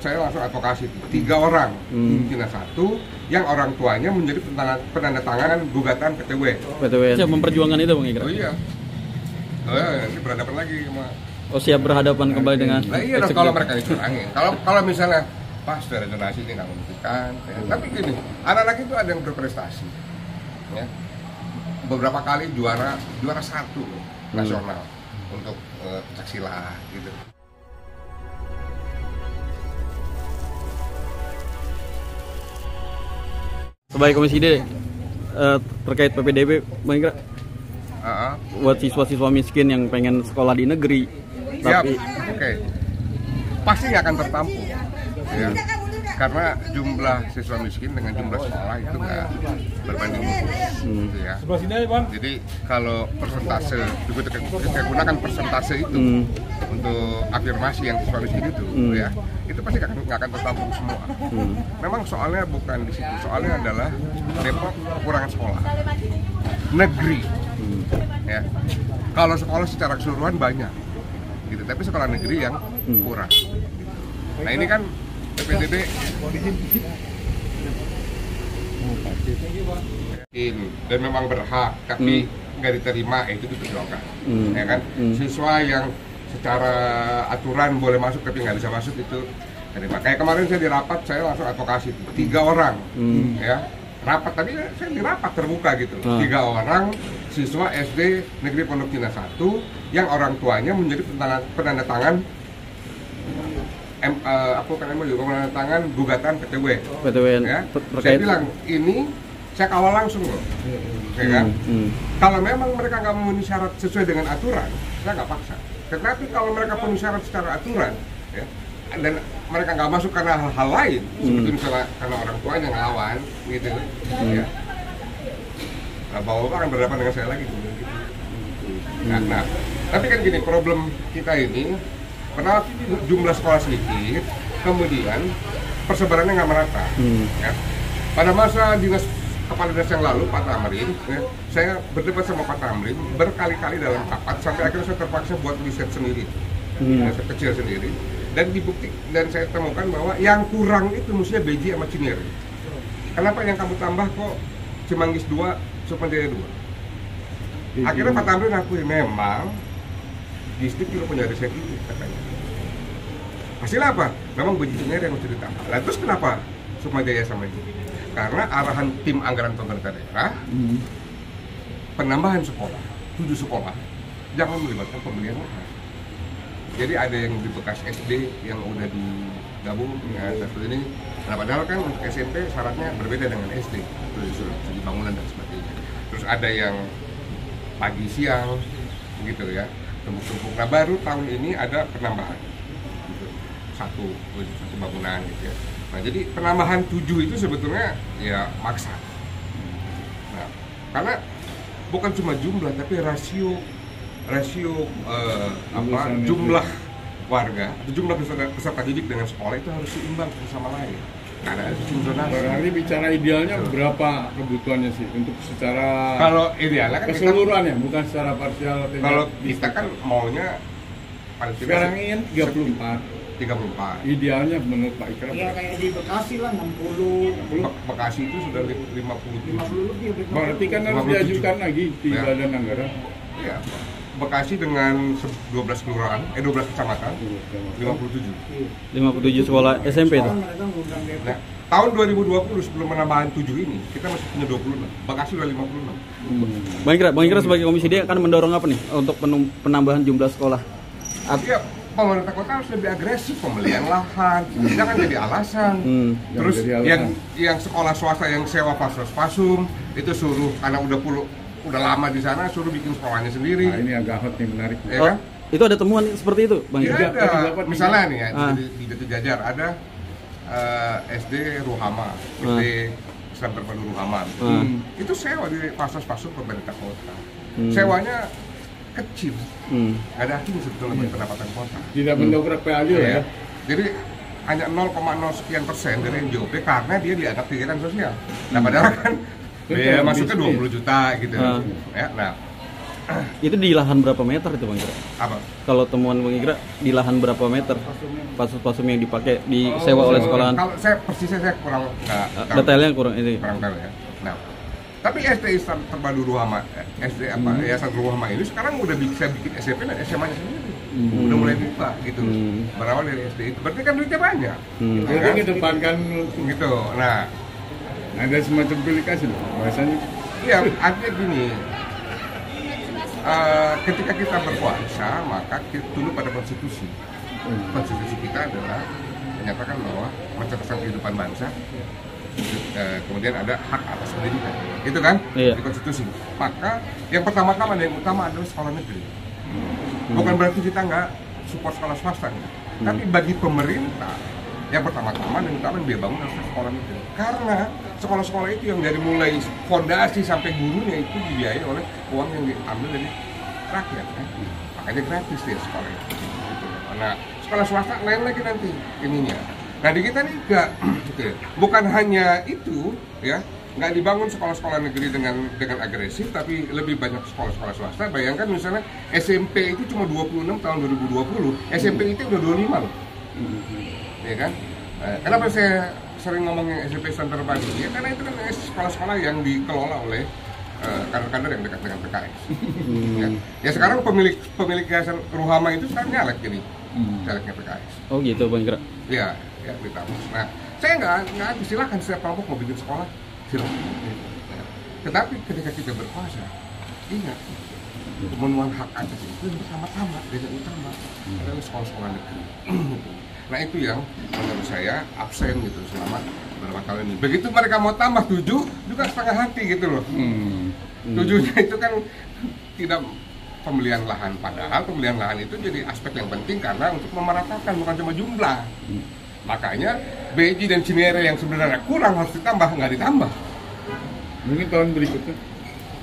saya langsung advokasi 3 orang, pimpinan 1 yang orang tuanya menjadi penandatanganan gugatan PTW. Siap memperjuangkan itu Bang Ikra? Oh iya. Oh ya, nanti berhadapan lagi sama. Oh siap berhadapan kembali dengan. Nah iya dong, kalau mereka dicurangin. Kalau misalnya pas dari donasi ini nggak membuktikan. Ya. Tapi gini, anak-anak itu ada yang berprestasi. Ya. Beberapa kali juara 1 nasional untuk pencaksilat gitu. Sebagai Komisi D terkait PPDB, Bang Ikra, buat siswa-siswa miskin yang pengen sekolah di negeri, tapi pasti nggak akan tertampung, ya. Karena jumlah siswa miskin dengan jumlah sekolah itu nggak berbanding lurus, gitu ya. Jadi kalau persentase, kita gunakan persentase itu untuk afirmasi yang siswa miskin itu, ya, itu pasti nggak akan tertampung semua. Memang soalnya bukan di situ, soalnya adalah Depok kekurangan sekolah negeri, ya. Kalau sekolah secara keseluruhan banyak, gitu, tapi sekolah negeri yang kurang. Nah ini kan PPDB dan memang berhak, tapi nggak diterima, itu diperjuangkan, ya kan? Siswa yang secara aturan boleh masuk tapi nggak bisa masuk itu terima. Kayak kemarin saya di rapat, saya langsung advokasi 3 orang, ya rapat tadi saya di rapat terbuka gitu, 3 orang siswa SD Negeri Pondok Cina 1 yang orang tuanya menjadi penandatangan penandatangan gugatan PTW. Ya. Saya bilang ini saya kawal langsung loh, ya kan? Kalau memang mereka nggak memenuhi syarat sesuai dengan aturan, saya nggak paksa. Tetapi kalau mereka penuhi syarat secara aturan, ya, dan mereka nggak masuk karena hal-hal lain, seperti misalnya karena orang tuanya ngelawan, gitu, ya. Nah, bapak akan berhadapan dengan saya lagi, gitu. Nah, tapi kan gini, problem kita ini. Karena jumlah sekolah sedikit, kemudian persebarannya nggak merata. Ya. Pada masa kepala dinas yang lalu, Pak Tamrin, ya, saya berdebat sama Pak Tamrin berkali-kali dalam rapat sampai akhirnya saya terpaksa buat riset sendiri, riset kecil sendiri, dan dibukti dan saya temukan bahwa yang kurang itu mestinya BJ sama Cinere. Kenapa yang kamu tambah kok Cimanggis 2, Sukmajaya 2? Akhirnya Pak Tamrin akui memang distrik juga punya riset itu katanya. Hasilnya apa? Memang bejinya yang mesti ditambah. Lalu terus kenapa Sukmajaya sama itu? Karena arahan tim anggaran pemerintah daerah, penambahan sekolah, 7 sekolah, jangan melibatkan pembelian lahan. Jadi ada yang di bekas SD yang udah digabung dengan satu ini. Nah padahal kan untuk SMP syaratnya berbeda dengan SD, segi bangunan dan sebagainya. Terus ada yang pagi siang, gitu ya. Tumpuk-tumpuk. Nah baru tahun ini ada penambahan gitu. satu bangunan gitu ya. Nah jadi penambahan 7 itu sebetulnya ya maksa. Nah karena bukan cuma jumlah tapi rasio jumlah warga atau jumlah peserta didik dengan sekolah itu harus seimbang satu sama lain. Karena ada sistem zonasi. Berarti bicara idealnya berapa kebutuhannya sih untuk secara kalau idealnya kan keseluruhan ya, bukan secara parsial. Kalau kita kan maunya sekarang ini 34. Idealnya menurut Pak Ikra? Ya kayak di Bekasi lah 60. Bekasi itu sudah 50 lebih. Berarti kan harus diajukan lagi di badan anggaran. Iya. Bekasi dengan 12 kelurahan, 12 kecamatan, 57 sekolah SMP itu. Nah, tahun 2020 sebelum penambahan 7 ini, kita masih punya 26, Bekasi udah 56. Bang Ikra sebagai Komisi D akan mendorong apa nih untuk penambahan jumlah sekolah? Iya, pemerintah kota harus lebih agresif pembelian lahan, jangan jadi alasan. Terus yang sekolah swasta yang sewa fasum itu suruh karena udah lama di sana suruh bikin sekolahnya sendiri. Nah, ini agak hot nih, menarik. Ya kan? Itu ada temuan seperti itu, Bang? Ya, ada. Misalnya nih ya, di Batu Jajar ada SD Ruhama, SD Islam Terpadu Ruhama. Itu sewa di fasum pemerintah kota. Sewanya kecil, nggak ada artinya sebetulnya pendapatan kota. Tidak mendongkrak value ya. Jadi hanya 0,0 sekian persen dari NJOP karena dia dianggap kegiatan sosial. Nah padahal kan masuknya 20 juta gitu. Ya, nah Itu di lahan berapa meter itu Bang Ikra? Apa? Kalau temuan Bang Ikra di lahan berapa meter? Pasum yang dipakai disewa oleh sekolahan? Kalau persisnya saya kurang tahu. Detailnya kurang ini. Kurang tahu ya. Nah, tapi SD Terpadu Ruhama, SD apa Yayasan Ruhama ini sekarang udah bisa bikin SMP dan SMA-nya sendiri. Udah mulai buka gitu. Berawal dari SD itu. Berarti kan duitnya banyak. Jadi kedepankan Gitu. Nah, ada semacam aplikasi loh bahasanya. iya, artinya gini. Ketika kita berkuasa, maka kita tunduk pada konstitusi. Konstitusi kita adalah menyatakan bahwa mencerdaskan kehidupan bangsa. Kemudian ada hak atas pendidikan, itu kan di konstitusi. Maka yang pertama-tama dan yang utama adalah sekolah negeri. Bukan berarti kita nggak support sekolah swasta, tapi bagi pemerintah yang pertama-tama dan utama yang dia bangun adalah sekolah negeri. Karena sekolah-sekolah itu yang dari mulai fondasi sampai gurunya itu dibiayai oleh uang yang diambil dari rakyat, kan? Makanya gratis deh sekolah itu. Nah, sekolah swasta lain lagi nanti ininya. Nah di kita nih enggak, gitu ya. Bukan hanya itu, ya, nggak dibangun sekolah-sekolah negeri dengan agresif, tapi lebih banyak sekolah-sekolah swasta. Bayangkan misalnya SMP itu cuma 26 tahun 2020, SMP itu udah 25 loh, ya kan? Kenapa saya sering ngomongin SMP Standar Terpadu? Ya karena itu kan sekolah-sekolah yang dikelola oleh kader-kader yang dekat dengan PKS. Ya sekarang pemilik Yayasan Ruhama itu sekarang nyalek jadi calegnya PKS. Oh gitu Bang Ikra? Ya ditambah. Nah, saya nggak silakan setiap kelompok mau bikin sekolah, silakan. Ya. Tetapi ketika kita berkuasa, ingat pemenuhan hak atas itu yang pertama-tama dan yang utama adalah sekolah-sekolah negeri. Nah itu yang menurut saya absen gitu selama beberapa tahun ini. Begitu mereka mau tambah 7, juga setengah hati gitu loh. 7-nya itu kan tidak pembelian lahan, padahal pembelian lahan itu jadi aspek yang penting karena untuk memeratakan, bukan cuma jumlah. Makanya BJ dan Cinere yang sebenarnya kurang harus ditambah, nggak ditambah. Mungkin tahun berikutnya.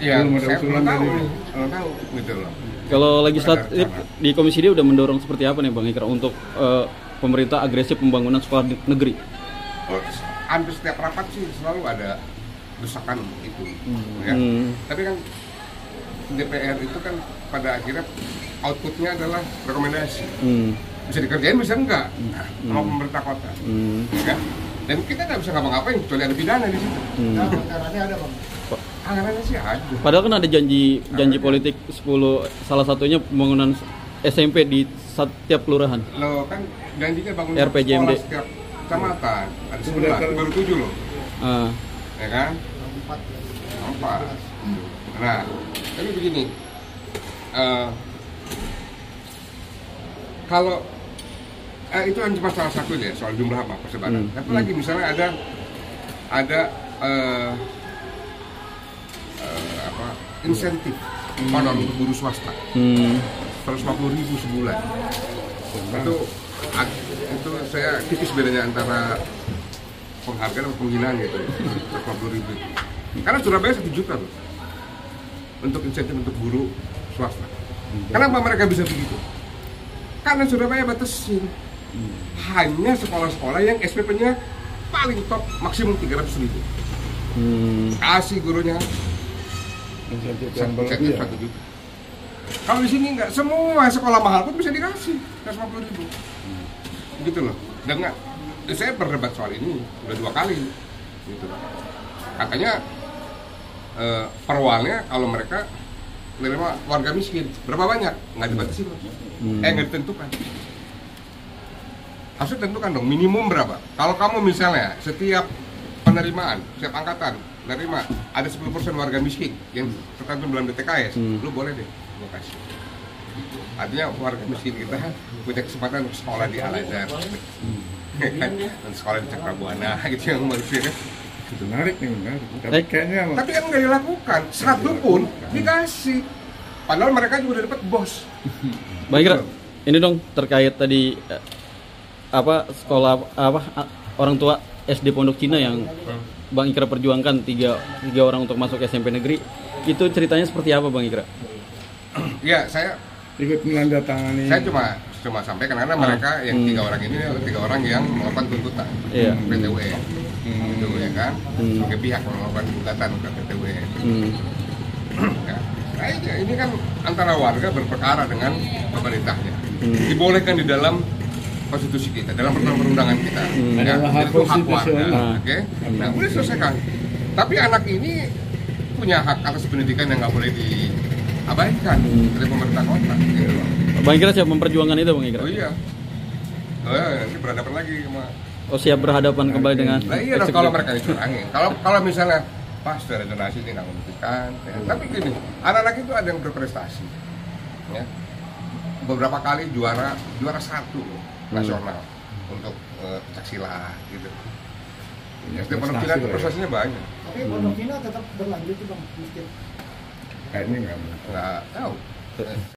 Iya, saya belum tahu gitu loh. Kalau legislatif di Komisi D udah mendorong seperti apa nih Bang Ikra untuk pemerintah agresif pembangunan sekolah negeri? Hampir setiap rapat sih selalu ada desakan itu, ya. Tapi kan DPR itu kan pada akhirnya outputnya adalah rekomendasi. Bisa dikerjain bisa enggak sama pemerintah kota, ya. Dan kita nggak bisa ngapa-ngapain kecuali ada pidana di situ. Anggarannya ada Bang. Anggarannya sih ada. Padahal kan ada janji politik 10, salah satunya pembangunan SMP di setiap kelurahan. Lo kan janjinya bangun RPJMD sekolah setiap kecamatan. Ada 11, baru 7 loh. Ya kan? 4. Nah, tapi begini. Kalau itu kan cuma salah satu ya soal jumlah apa persebaran. Tapi lagi misalnya ada insentif honor untuk guru swasta 150.000 sebulan. Itu saya tipis bedanya antara penghargaan dan penghinaan gitu. 150.000 itu. Karena Surabaya 1 juta loh untuk insentif untuk guru swasta. Kenapa mereka bisa begitu? Karena Surabaya batasin hanya sekolah-sekolah yang SPP-nya paling top maksimum 300.000. Kasih gurunya insentif 1 juta. Kalau di sini nggak, semua sekolah mahal pun bisa dikasih 150.000. Gitu loh. Dan nggak, saya berdebat soal ini udah 2 kali. Gitu. Katanya perwalnya kalau mereka menerima warga miskin berapa banyak nggak dibatasi loh. Nggak ditentukan. Harus ditentukan dong minimum berapa. Kalau kamu misalnya setiap penerimaan, setiap angkatan menerima ada 10% warga miskin yang tercantum dalam DTKS, lu boleh deh lu kasih. Artinya warga miskin kita punya kesempatan untuk sekolah di Al-Azhar, dan sekolah di Cakrabuana gitu yang manusia kan. Itu menarik nih, menarik. Tapi kayaknya tapi kan nggak dilakukan, satu pun dikasih. Padahal mereka juga udah dapat bos. Baik, ini dong terkait tadi sekolah orang tua SD Pondok Cina yang Bang Ikra perjuangkan tiga orang untuk masuk SMP negeri. Itu ceritanya seperti apa Bang Ikra? Ya, saya ikut menandatangani. Saya cuma sampaikan karena mereka yang 3 orang ini adalah 3 orang yang melakukan tuntutan PTW. Itu ya kan, sebagai pihak melakukan gugatan ke PTW. Ya. Nah, ini kan antara warga berperkara dengan pemerintahnya. Dibolehkan di dalam konstitusi kita, dalam perundang-undangan kita. Ya, itu hak warga. Oke. Nah, boleh selesaikan. Tapi anak ini punya hak atas pendidikan yang nggak boleh diabaikan oleh pemerintah kota. Gitu. Bang Ikra siap memperjuangkan itu, Bang Ikra? Oh iya. Oh ya, nanti berhadapan lagi sama. Oh, siap berhadapan kembali dengan. Nah iya dong, kalau mereka dicurangin. Kalau misalnya pas dari donasi ini nggak membuktikan. Ya. Tapi gini, anak-anak itu ada yang berprestasi. Ya. Beberapa kali juara 1 nasional untuk pencaksilat gitu. Ya, setiap Pondok Cina itu prestasinya banyak. Tapi Pondok Cina tetap berlanjut tuh Bang, mungkin. Kayaknya nggak tahu.